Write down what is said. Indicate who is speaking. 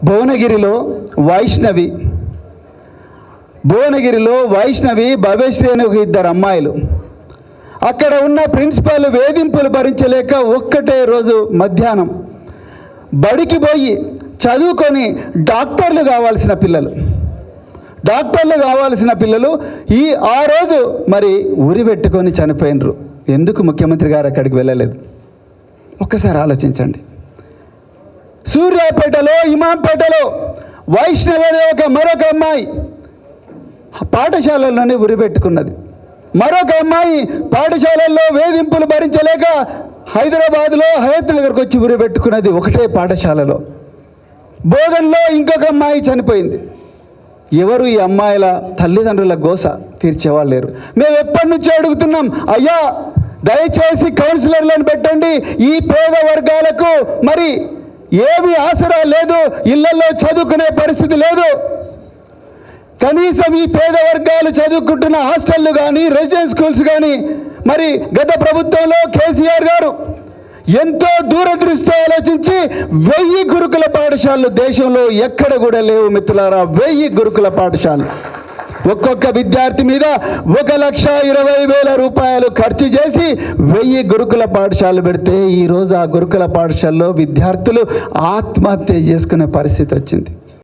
Speaker 1: భువనగిరిలో వైష్ణవి భవ్యశ్రీ అనే ఒక ఇద్దరు అమ్మాయిలు. అక్కడ ఉన్న ప్రిన్సిపాల్ వేధింపులు భరించలేక ఒక్కటే రోజు మధ్యాహ్నం బడికి పోయి చదువుకొని డాక్టర్లు కావాల్సిన పిల్లలు ఆ రోజు మరి ఉరి పెట్టుకొని చనిపోయినరు. ఎందుకు ముఖ్యమంత్రి గారు అక్కడికి వెళ్ళలేదు? ఒక్కసారి ఆలోచించండి. సూర్యాపేటలో ఇమాంపేటలో వైష్ణవి అనే మరొక అమ్మాయి పాఠశాలల్లోనే ఉరి పెట్టుకున్నది. మరొక అమ్మాయి పాఠశాలల్లో వేధింపులు భరించలేక హైదరాబాద్లో హయత్ నగర్కి వచ్చి ఉరి పెట్టుకున్నది. ఒకటే పాఠశాలలో. బోధనలో ఇంకొక అమ్మాయి చనిపోయింది. ఎవరు ఈ అమ్మాయిల తల్లిదండ్రుల గోస తీర్చేవాళ్ళు లేరు. మేము ఎప్పటి నుంచో అడుగుతున్నాం, అయ్యా దయచేసి కౌన్సిలర్లను పెట్టండి. ఈ పేద వర్గాలకు మరి ఏమీ ఆసరా లేదు, ఇళ్లలో చదువుకునే పరిస్థితి లేదు. కనీసం ఈ పేద వర్గాలు చదువుకుంటున్న హాస్టళ్ళు కానీ రెసిడెన్స్ స్కూల్స్ కానీ మరి గత ప్రభుత్వంలో కేసీఆర్ గారు ఎంతో దూరదృష్టితో ఆలోచించి 1000 గురుకుల పాఠశాలలు దేశంలో ఎక్కడ కూడా లేవు మిత్రులారా. 1000 గురుకుల పాఠశాలలు ఒక్కొక్క విద్యార్థి మీద 1,20,000 రూపాయలు ఖర్చు చేసి 1000 గురుకుల పాఠశాలలు పెడితే ఈరోజు ఆ గురుకుల పాఠశాలలో విద్యార్థులు ఆత్మహత్య చేసుకునే పరిస్థితి వచ్చింది.